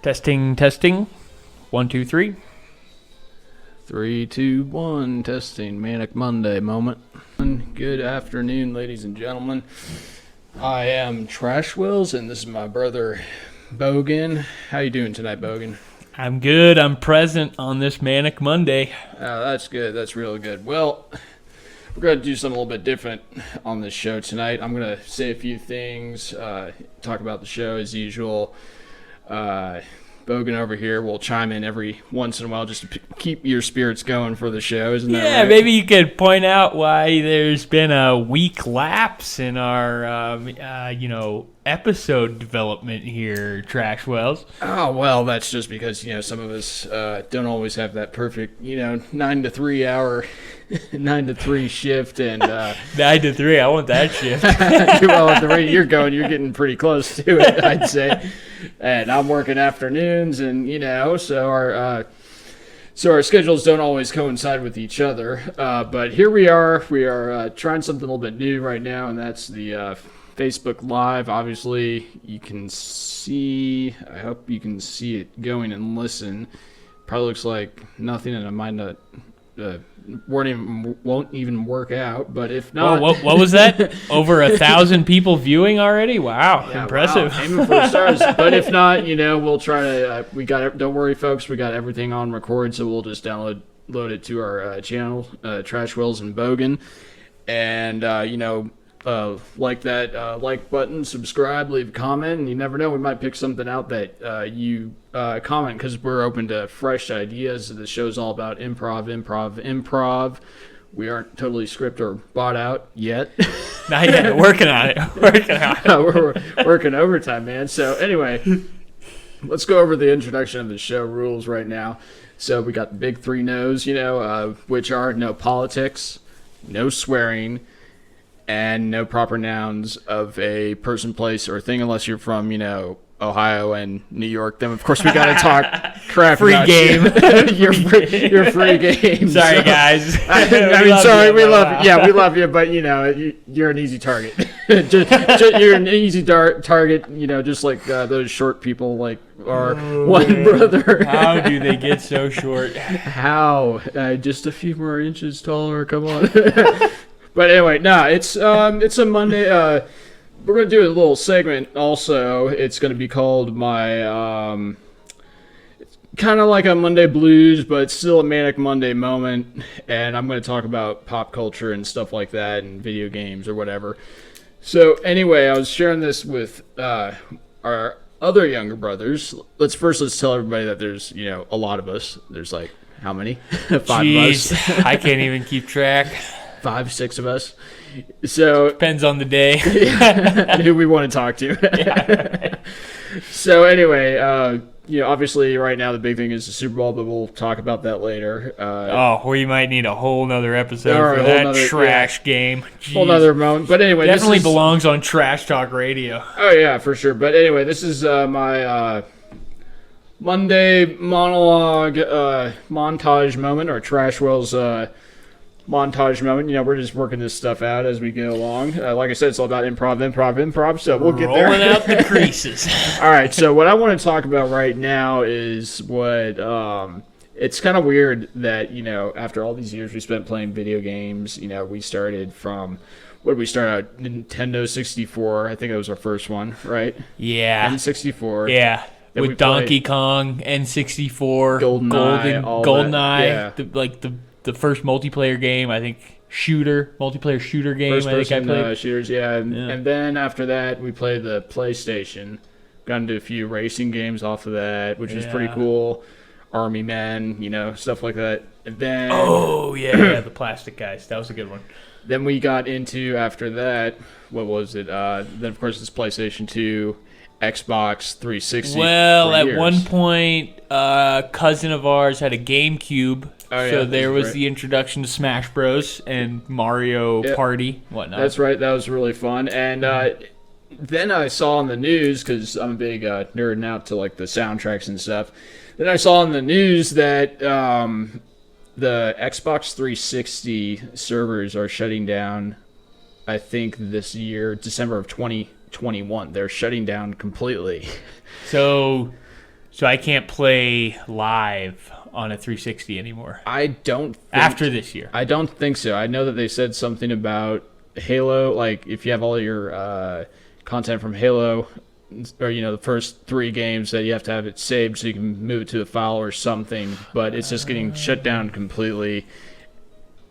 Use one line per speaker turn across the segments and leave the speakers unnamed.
Testing, testing. 1, 2, 3.
3, 2, 1. Testing. Manic Monday moment. Good afternoon, ladies and gentlemen. I am Trashwells, and this is my brother, Bogan. How you doing tonight, Bogan?
I'm good. I'm present on this Manic Monday.
Oh, that's good. That's really good. Well, we're going to do something a little bit different on this show tonight. I'm going to say a few things, talk about the show as usual. Bogan over here will chime in every once in a while just to keep your spirits going for the show, isn't that right?
Yeah, maybe you could point out why there's been a week lapse in our, episode development here, Trashwells.
Oh, well, that's just because, some of us don't always have that perfect, 9 to 3 hour, 9 to 3 shift. And
9 to 3, I want that shift.
Well, at the rate you're going, you're getting pretty close to it, I'd say. And I'm working afternoons, and, so our schedules don't always coincide with each other. But here we are. We are trying something a little bit new right now, and that's the Facebook Live. Obviously, you can see, I hope you can see it going and listen. Probably looks like nothing, and I might not, won't even work out, but if not...
Whoa, what was that? Over 1,000 people viewing already? Wow, yeah, impressive.
Wow. Aiming for the stars. But if not, we'll try to, don't worry, folks, we got everything on record, so we'll just load it to our channel, Trashwells&Bogan, and, like that like button, subscribe, leave a comment, and you never know, we might pick something out that you comment, because we're open to fresh ideas. The show's all about improv. We aren't totally script or bought out yet.
Not yet. Working on it.
We're working overtime, man. So anyway, let's go over the introduction of the show rules right now. So we got the big 3 no's, which are no politics, no swearing, and no proper nouns of a person, place, or thing unless you're from, Ohio and New York. Then, of course, we got to talk crap
free
about
game.
your free game.
Sorry, guys.
We love you. Yeah, we love you, but, you're an easy target. You're an easy target, just like those short people like our one brother.
How do they get so short?
How? Just a few more inches taller. Come on. But anyway, it's a Monday. We're going to do a little segment also. It's going to be called my, it's kind of like a Monday Blues, but it's still a Manic Monday moment. And I'm going to talk about pop culture and stuff like that and video games or whatever. So anyway, I was sharing this with our other younger brothers. Let's tell everybody that there's, a lot of us. There's like, how many? 5
Jeez,
of us.
I can't even keep track.
5, 6 of us. So
depends on the day
and who we want to talk to.
Yeah.
So anyway, obviously right now the big thing is the Super Bowl, but we'll talk about that later.
We might need a whole nother episode for that trash game. Jeez.
Whole nother moment. But anyway,
definitely belongs on Trash Talk Radio.
Oh yeah, for sure. But anyway, this is my Monday monologue montage moment, or Trashwell's montage moment. We're just working this stuff out as we go along. Like I said, it's all about improv, so we'll get there.
Rolling out the creases.
All right, so what I want to talk about right now is what it's kind of weird that, after all these years we spent playing video games, we started from, what did we start out? Nintendo 64. I think that was our first one, right?
Yeah.
N64.
Yeah.
Then
with Donkey Kong, N64, GoldenEye, the first multiplayer game, I think, multiplayer shooter game.
First person,
I think I played.
Shooters, yeah. And then after that, we played the PlayStation. Got into a few racing games off of that, which was pretty cool. Army Men, stuff like that. And then...
Oh, yeah, the plastic guys. That was a good one.
Then we got into, after that, what was it? Then, of course, it's PlayStation 2, Xbox 360.
Well, at one point, a cousin of ours had a GameCube.
Oh, yeah,
so there was the introduction to Smash Bros. And Mario Party, whatnot.
That's right. That was really fun. And then I saw on the news, because I'm a big nerding out to like the soundtracks and stuff. Then I saw on the news that the Xbox 360 servers are shutting down, I think, this year, December of 2021. They're shutting down completely.
So So I can't play live on a 360 anymore
I don't think,
after this year.
I don't think so. I know that they said something about Halo, like if you have all your content from Halo, or the first 3 games, that you have to have it saved so you can move it to a file or something. But it's just getting shut down completely,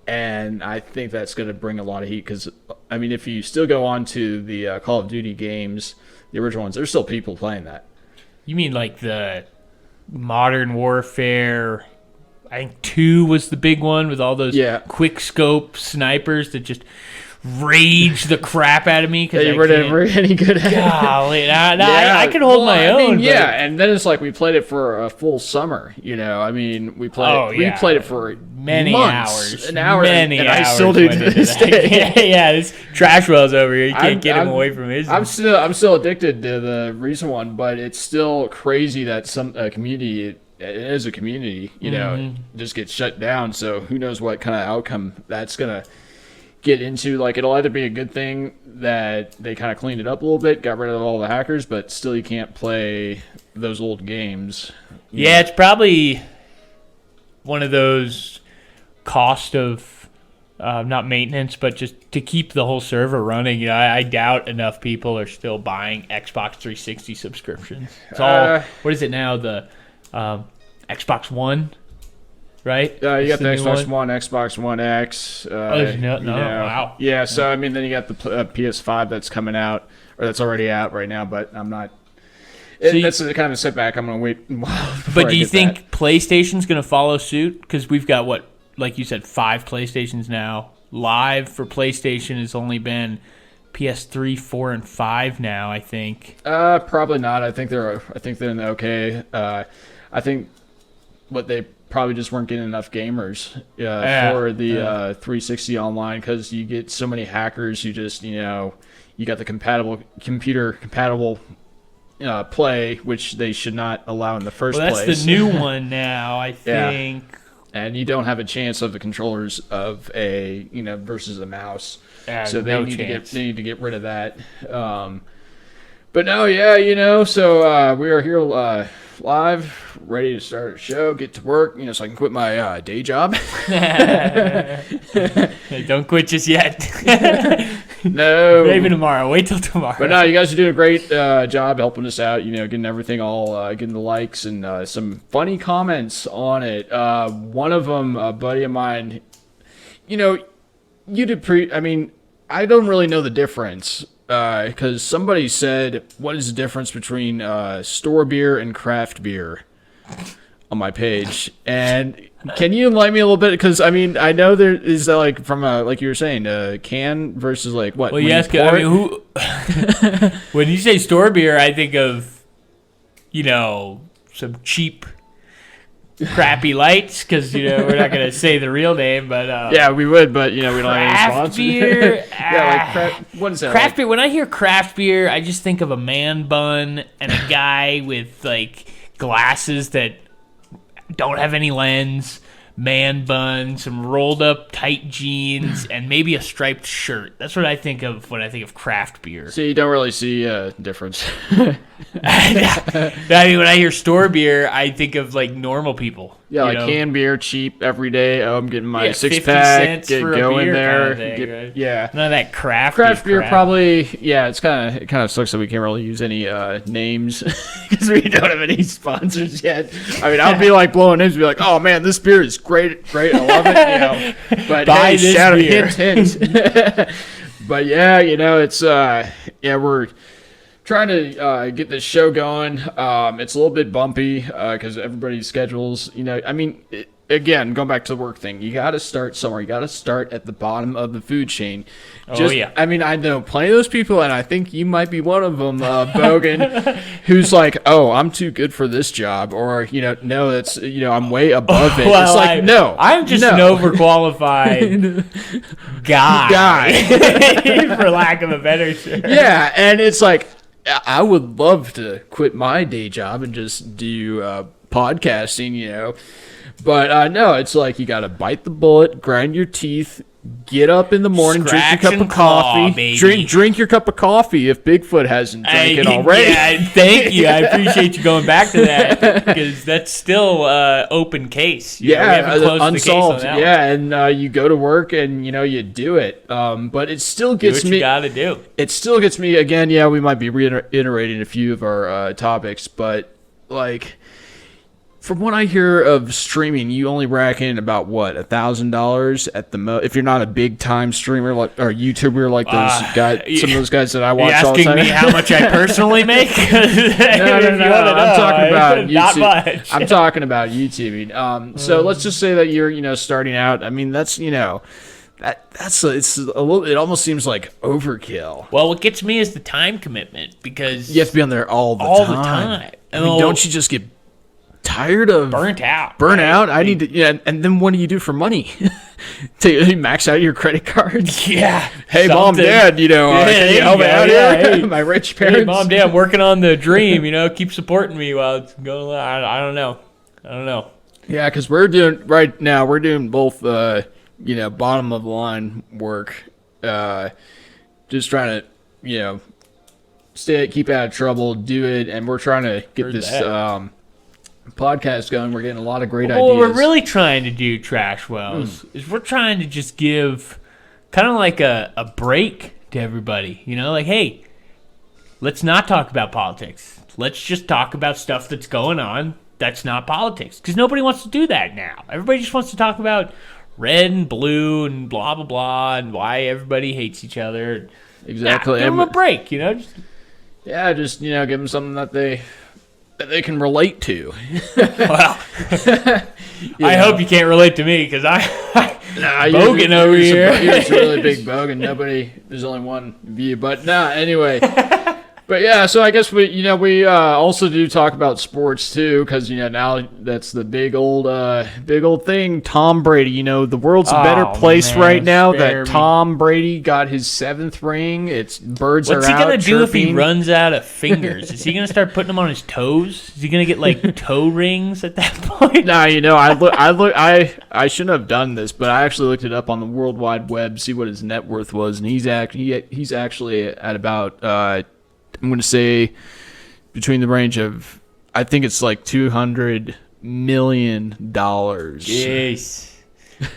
and I think that's going to bring a lot of heat. Because I mean, if you still go on to the Call of Duty games, the original ones, there's still people playing that.
You mean like the Modern Warfare? I think 2 was the big one with all those quick scope snipers that just rage the crap out of me because
you were never any good at it.
Golly, I can hold my own.
And then it's like we played it for a full summer. I mean, we played it for
many
months,
hours,
and I
hours
still do to this day.
Yeah, this Trashwells over here. You can't get him away from his.
I'm still addicted to the recent one, but it's still crazy that some community. It is a community, just gets shut down. So who knows what kind of outcome that's gonna get into. Like, it'll either be a good thing that they kind of cleaned it up a little bit, got rid of all the hackers, but still you can't play those old games.
Yeah, it's probably one of those cost of not maintenance, but just to keep the whole server running. I doubt enough people are still buying Xbox 360 subscriptions. It's all what is it now? The Xbox One. Right?
You got the Xbox One, Xbox One X.
Wow.
Yeah, so I mean, then you got the PS5 that's coming out, or that's already out right now, but I'm not. That's kind of a setback. I'm going to wait.
But do you think PlayStation's going to follow suit? Because we've got, like you said, 5 PlayStations now. Live for PlayStation has only been PS3, 4, and 5 now, I think.
Probably not. I think they're okay. I think what they probably just weren't getting enough gamers for the 360 online, because you get so many hackers who just you got the computer compatible play, which they should not allow in the first place.
That's the new one now, I think.
And you don't have a chance of the controllers of a versus a mouse, so they need to get rid of that. But no, so we are here live, ready to start a show, get to work, so I can quit my day job.
Hey, don't quit just yet.
No.
Maybe tomorrow. Wait till tomorrow.
But no, you guys are doing a great job helping us out, getting everything all, getting the likes and some funny comments on it. One of them, a buddy of mine, you did I don't really know the difference. Because somebody said, what is the difference between store beer and craft beer on my page? And can you enlighten me a little bit? Because, I know there is, from like you were saying, can versus, what?
Well, yes, who... When you say store beer, I think of, some cheap... crappy lights, because we're not going to say the real name, but
yeah, we would, but we don't have any sponsors.
Beer.
What is that?
Craft beer. When I hear craft beer, I just think of a man bun and a guy with glasses that don't have any lens, man bun, some rolled up tight jeans, and maybe a striped shirt. That's what I think of when I think of craft beer.
So you don't really see a difference.
When I hear store beer, I think of normal people.
Yeah, canned beer, cheap every day. Oh, I'm getting my 6-pack. Get going there.
Kind of thing, right?
Yeah,
none of that craft
beer. Probably. Yeah, it kind of sucks that we can't really use any names because we don't have any sponsors yet. I'll be blowing names, and be like, oh man, this beer is great, I love it. But
buy this beer.
Hint. But yeah, it's we're trying to get this show going. It's a little bit bumpy because everybody's schedules. Again, going back to the work thing, you got to start somewhere. You got to start at the bottom of the food chain. I know plenty of those people, and I think you might be one of them, Bogan, who's like, "Oh, I'm too good for this job," or no, that's I'm way above it.
Well,
it's no,
I'm just an overqualified guy, for lack of a better term.
Yeah, and it's I would love to quit my day job and just do podcasting, But no, it's you got to bite the bullet, grind your teeth, Get up in the morning, drink your
Scratch
cup
and
of coffee.
claw, baby.
Drink your cup of coffee if Bigfoot hasn't drank it already.
Yeah, thank you. I appreciate you going back to that because that's still open case. You know, we haven't closed
unsolved.
the case on that one.
And you go to work and you do it. But it still
Do
gets
what
me.
you gotta do.
It still gets me again. Yeah, we might be reiterating a few of our topics, but like. From what I hear of streaming, you only rack in about what $1,000 at the most. If you're not a big time streamer or YouTuber like those guys, some of those guys that I watch all the time.
Asking me how much I personally make?
No. I'm talking about YouTube.
Not much.
I'm talking about YouTubing. So let's just say that you're starting out. I mean, that's it's a little. It almost seems like overkill.
Well, what gets me is the time commitment because
You have to be on there all the time. I mean, don't you just get tired of
burnt out?
Burn out. I need to. Yeah, and then what do you do for money? To max out your credit card?
Yeah.
Hey, mom, dad. Can you help me out here?
Hey,
my rich parents.
Hey, mom, dad, I'm working on the dream. Keep supporting me while it's going on. I don't know.
Yeah, because we're doing both. Bottom of the line work. Just trying to keep out of trouble, do it, and we're trying to get this podcast going. We're getting a lot of great ideas.
What we're really trying to do, Trash Wells, is we're trying to just give kind of like a break to everybody. Like, hey, let's not talk about politics. Let's just talk about stuff that's going on that's not politics. Because nobody wants to do that now. Everybody just wants to talk about red and blue and blah, blah, blah, and why everybody hates each other.
Exactly.
Give them a break,
Just give them something that they can relate to.
Well, I hope you can't relate to me because Bogan over here.
You're a really big Bogan. There's only one view. But anyway. But yeah, so I guess we also do talk about sports too, because now that's the big old thing. Tom Brady, the world's a better place right now that Tom Brady got his 7th ring. It's birds
What's
are out.
What's he gonna do if he
chirping.
runs out of fingers? Is he gonna start putting them on his toes? Is he gonna get like toe rings at that point?
Nah, I shouldn't have done this, but I actually looked it up on the World Wide Web to see what his net worth was, and he's actually at about I'm going to say between the range of, I think it's like $200 million.
Yes.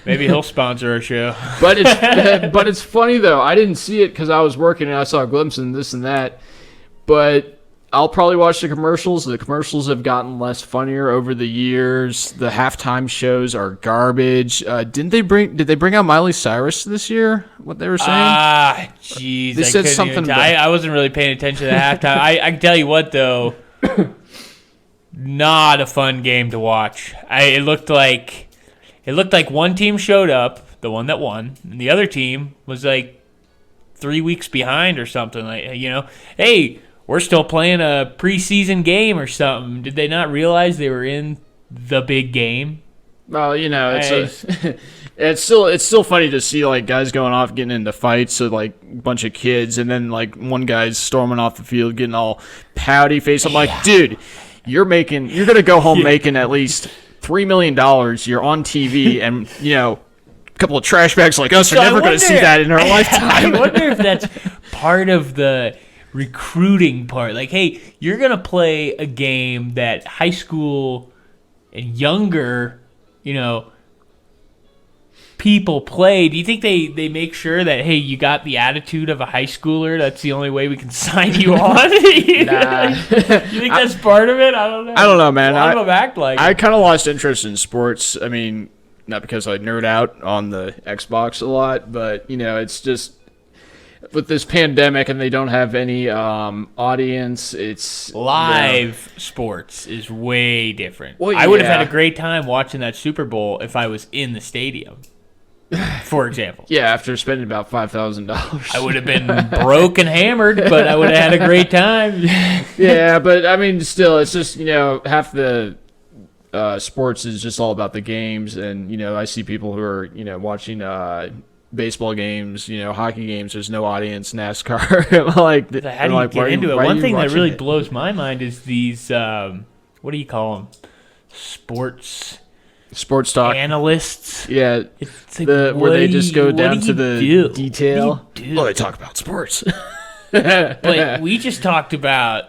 Maybe he'll sponsor our show.
But it's funny though. I didn't see it because I was working and I saw a glimpse and this and that. But I'll probably watch the commercials. The commercials have gotten less funnier over the years. The halftime shows are garbage. Did they bring out Miley Cyrus this year? What they were saying?
Jeez.
They said something about...
I wasn't really paying attention to the halftime. I can tell you what though, not a fun game to watch. It looked like one team showed up, the one that won, and the other team was like 3 weeks behind or something. Like, hey, we're still playing a preseason game or something. Did they not realize they were in the big game?
Well, it's still funny to see like guys going off getting into fights with like a bunch of kids, and then like one guy's storming off the field getting all pouty face. I'm like, dude, you're gonna go home making at least $3 million. You're on TV, and a couple of trash bags like us are never gonna see that in our lifetime.
I wonder if that's part of the recruiting part. Like, hey, you're gonna play a game that high school and younger people play. Do you think they make sure that, hey, you got the attitude of a high schooler, that's the only way we can sign you on?
Nah.
You think that's part of it? I don't know,
man.
A lot of them act like
I kind of lost interest in sports. I mean, not because I nerd out on the Xbox a lot, but it's just with this pandemic and they don't have any audience. It's
live sports is way different.
Well,
I would have had a great time watching that Super Bowl if I was in the stadium, for example.
Yeah, after spending about $5,000.
I would have been broke and hammered, but I would have had a great time.
Yeah, but I mean, still, it's just, half the sports is just all about the games, and, I see people who are, watching baseball games, hockey games, there's no audience, NASCAR.
How do you get into it? One thing that really blows my mind is these, what do you call them? Sports
Sports talk.
analysts.
Yeah,
It's like,
where they just go down to the
do?
detail.
What do you do?
Well, they talk about sports.
But we just talked about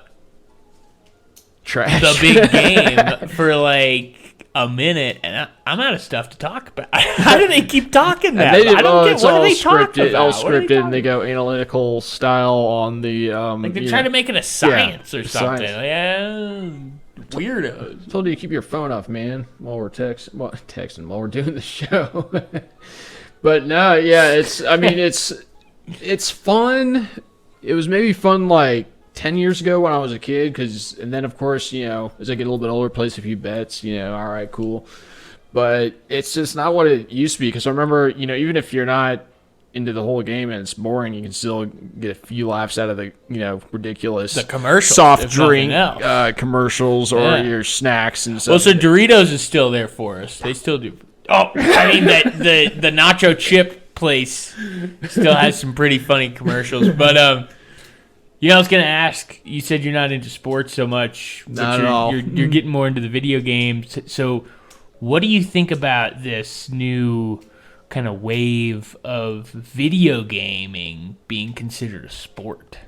Trash.
the big game for like a minute, and I'm out of stuff to talk about. How do they keep talking that?
They did,
I don't get
it's
what
all
do they talk
scripted,
about?
all
What are they
scripted, and
talking
they go analytical style on the.
like they're trying to make it a science or something.
science.
Weirdos.
Told you to keep your phone off, man, while we're texting while we're doing the show. But no, yeah, it's fun. It was maybe fun like 10 years ago when I was a kid, and then of course, as I get a little bit older, place a few bets, all right, cool. But it's just not what it used to be, because I remember, even if you're not into the whole game and it's boring, you can still get a few laughs out of the, ridiculous
The commercials,
soft
if nothing
drink
else.
Commercials or your snacks and stuff.
Well, so Doritos is still there for us. They still do. Oh, I mean the nacho chip place still has some pretty funny commercials. But I was gonna ask. You said you're not into sports so much. But
Not at all.
You're getting more into the video games. So, what do you think about this new kind of wave of video gaming being considered a sport?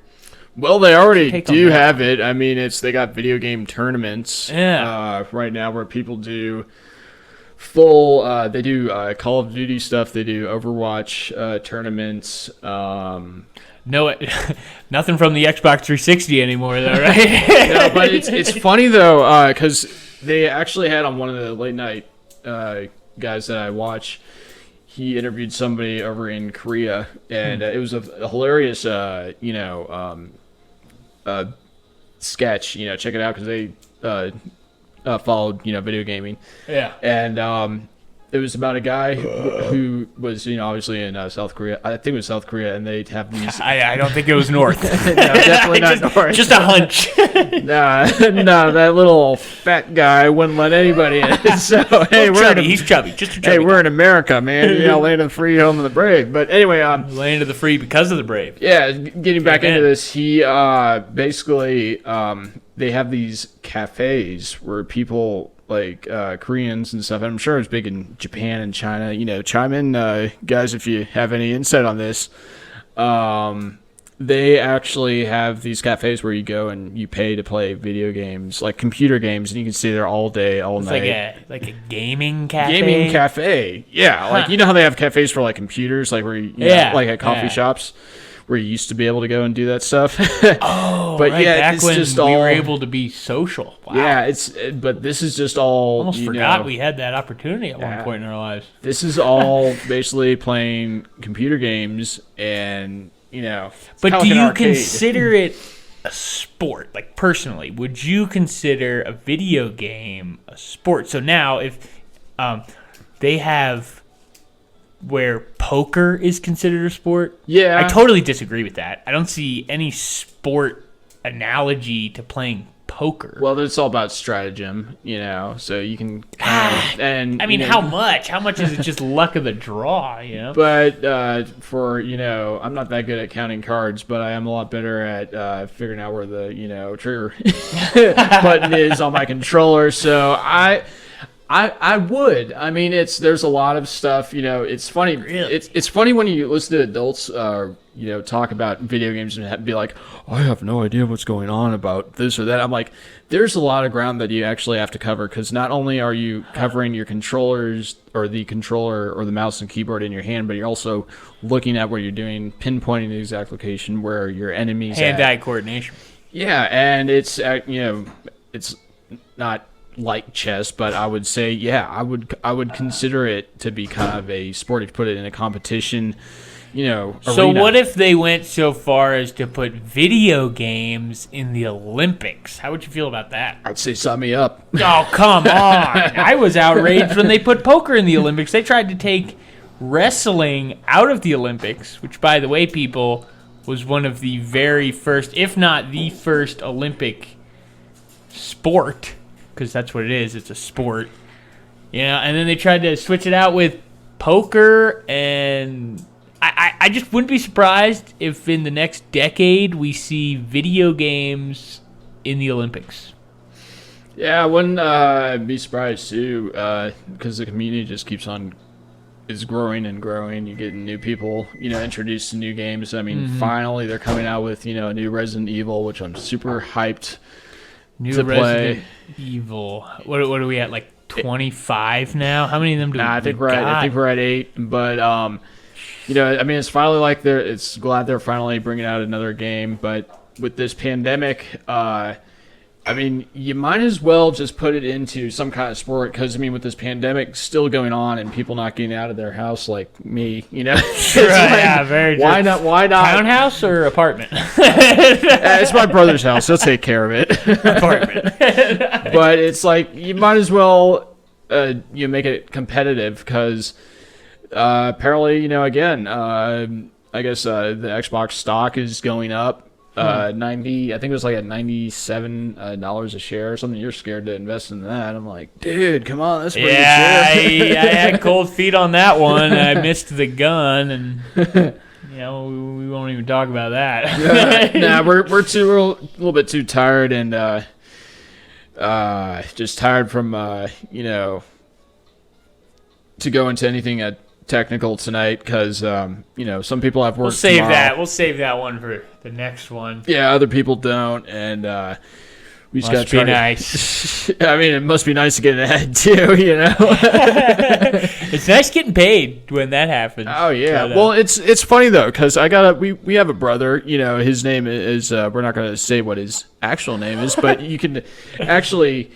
Well, they already
Take on
do
that.
have it. I mean, they got video game tournaments right now where people do full. They do Call of Duty stuff. They do Overwatch tournaments.
No, nothing from the Xbox 360 anymore, though, right?
No, but it's funny though, because they actually had on one of the late night guys that I watch. He interviewed somebody over in Korea, and it was a hilarious, sketch. Check it out, because they followed, video gaming.
Yeah.
And it was about a guy who was, obviously in South Korea. I think it was South Korea, and they have these.
I don't think it was North.
No, definitely not North.
Just a hunch.
Nah, that little fat guy wouldn't let anybody in. So hey,
He's chubby. Just a chubby.
Hey, we're in America, man. Land of the free, home of the brave. But anyway,
land of the free because of the brave.
yeah, getting back
Amen.
into this, he basically they have these cafes where people like Koreans and stuff. And I'm sure it's big in Japan and China. Chime in, guys, if you have any insight on this. They actually have these cafes where you go and you pay to play video games, like computer games, and you can stay there all day, all
It's
night.
like a gaming cafe.
Gaming cafe, yeah. Like how they have cafes for like computers, like where you know, like at coffee shops, where you used to be able to go and do that stuff.
Oh,
but
right,
yeah,
back
it's
when
just
we
all
were able to be social. Wow.
Yeah, but this is just all.
Almost forgot we had that opportunity at one point in our lives.
This is all basically playing computer games, and
But do you consider it a sport? Like personally, would you consider a video game a sport? So now, if they have where poker is considered a sport,
Yeah,
I totally disagree with that. I don't see any sport analogy to playing poker.
Well, it's all about stratagem, so you can and
I mean, how much? How much is it just luck of the draw,
But for I'm not that good at counting cards, but I am a lot better at figuring out where the trigger button is on my controller. So I would. I mean, there's a lot of stuff. It's funny.
Really?
It's funny when you listen to adults, talk about video games and be like, I have no idea what's going on about this or that. I'm like, there's a lot of ground that you actually have to cover, because not only are you covering your controllers or the controller or the mouse and keyboard in your hand, but you're also looking at what you're doing, pinpointing the exact location where your enemies
Hand-eye coordination.
Yeah, and it's it's not like chess, but I would say, I would consider it to be kind of a sport if you put it in a competition,
So
arena.
what if they went so far as to put video games in the Olympics? How would you feel about that?
I'd say sign me up.
Oh, come on. I was outraged when they put poker in the Olympics. They tried to take wrestling out of the Olympics, which, by the way, people, was one of the very first, if not the first Olympic sport, because that's what it is. It's a sport. And then they tried to switch it out with poker, and I just wouldn't be surprised if in the next decade we see video games in the Olympics.
Yeah, I wouldn't be surprised too, because the community just keeps on is growing and growing. You're getting new people, introduced to new games. I mean, finally they're coming out with a new Resident Evil, which I'm super hyped to play.
Resident Evil. What are we at? Like 25 now? How many of them do we
I think we're at 8, but I mean, it's finally like it's glad they're finally bringing out another game, but with this pandemic, I mean, you might as well just put it into some kind of sport because, I mean, with this pandemic still going on and people not getting out of their house like me, It's
Right, yeah, very true.
Why not?
Townhouse or apartment?
It's my brother's house. He'll take care of it.
Apartment.
But it's like you might as well make it competitive because apparently, again, I guess the Xbox stock is going up. 90, I think it was like at $97 a share or something. You're scared to invest in that. I'm like, dude, come on, that's a pretty good share.
I had cold feet on that one. I missed the gun, and we won't even talk about that.
we're a little bit too tired and just tired from to go into anything technical tonight because some people have work.
We'll save that one for the next one.
Yeah, other people don't, and we just got to try.
Nice.
I mean, it must be nice to get ahead too.
It's nice getting paid when that happens.
Oh yeah. Well, it's funny though because we have a brother. His name is we're not going to say what his actual name is, but you can actually.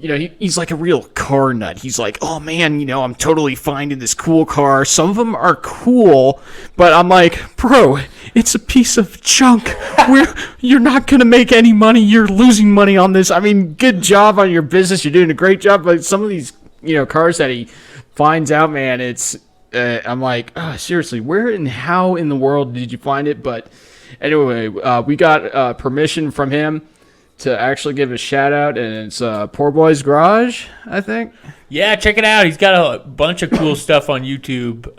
He's like a real car nut. He's like, oh man, I'm totally finding this cool car. Some of them are cool, but I'm like, bro, it's a piece of junk. You're not going to make any money. You're losing money on this. I mean, good job on your business. You're doing a great job. But some of these, cars that he finds out, man, I'm like, oh, seriously, where and how in the world did you find it? But anyway, we got permission from him to actually give a shout out, and it's Poor Boy's Garage, I think.
Yeah, check it out. He's got a bunch of cool stuff on YouTube.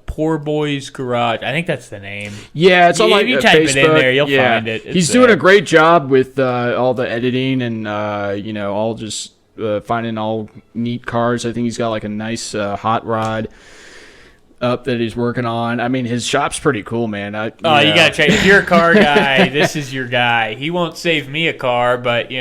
Poor Boy's Garage. I think that's the name.
Yeah, it's on
if you type
Facebook.
it in there, you'll find it.
He's doing a great job with all the editing and all just finding all neat cars. I think he's got like a nice hot rod up that he's working on. I mean, his shop's pretty cool, man. You
gotta check. If you're a car guy, this is your guy. He won't save me a car, but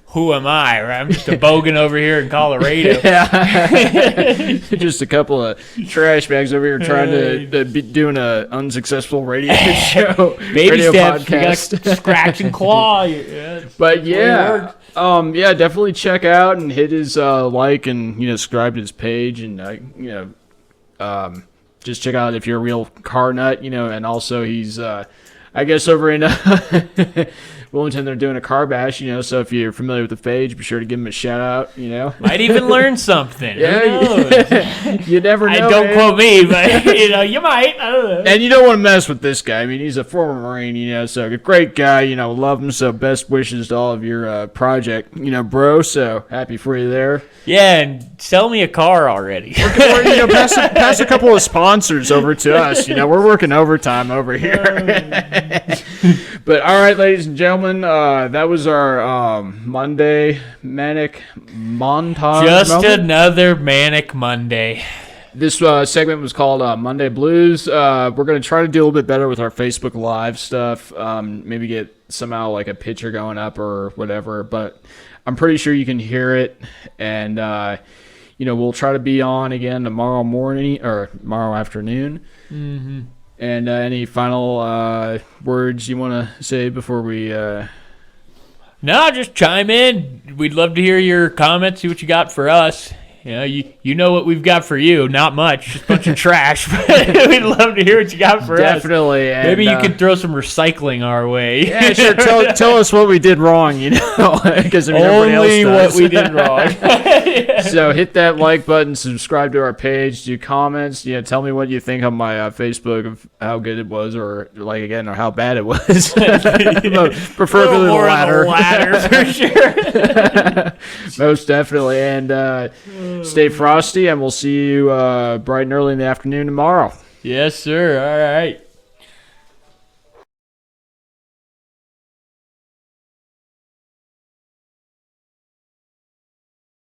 who am I? Right? I'm just a bogan over here in Colorado.
Yeah. Just a couple of trash bags over here trying to be doing a unsuccessful radio show.
Baby steps.
Podcast.
You gotta scratch and claw.
But yeah. Definitely check out and hit his like and subscribe to his page and just check out if you're a real car nut, and also he's, I guess over in Wilmington, they're doing a car bash, so if you're familiar with the page, be sure to give him a shout out,
Might even learn something.
Yeah, you never know.
Don't quote me, but, you might. I don't know.
And you don't want to mess with this guy. I mean, he's a former Marine, so a great guy, love him, so best wishes to all of your project, bro, so happy for you there.
Yeah, and sell me a car already.
Pass a couple of sponsors over to us. We're working overtime over here. But all right, ladies and gentlemen, that was our Monday manic montage.
Just another manic Monday.
This segment was called Monday Blues. We're going to try to do a little bit better with our Facebook Live stuff. Maybe get somehow like a picture going up or whatever. But I'm pretty sure you can hear it. And, we'll try to be on again tomorrow morning or tomorrow afternoon.
Mm-hmm.
And any final words you want to say before we...
No, just chime in. We'd love to hear your comments, see what you got for us. You know what we've got for you. Not much, just a bunch of trash. But we'd love to hear what you got for us.
Definitely.
Maybe you could throw some recycling our way.
Yeah, sure. Tell us what we did wrong, because
only what we did wrong.
So hit that like button, subscribe to our page, do comments. Tell me what you think on my Facebook of how good it was, or or how bad it was. Preferably the latter.
For sure.
Most definitely, and. Stay frosty, and we'll see you bright and early in the afternoon tomorrow.
Yes, sir. All right.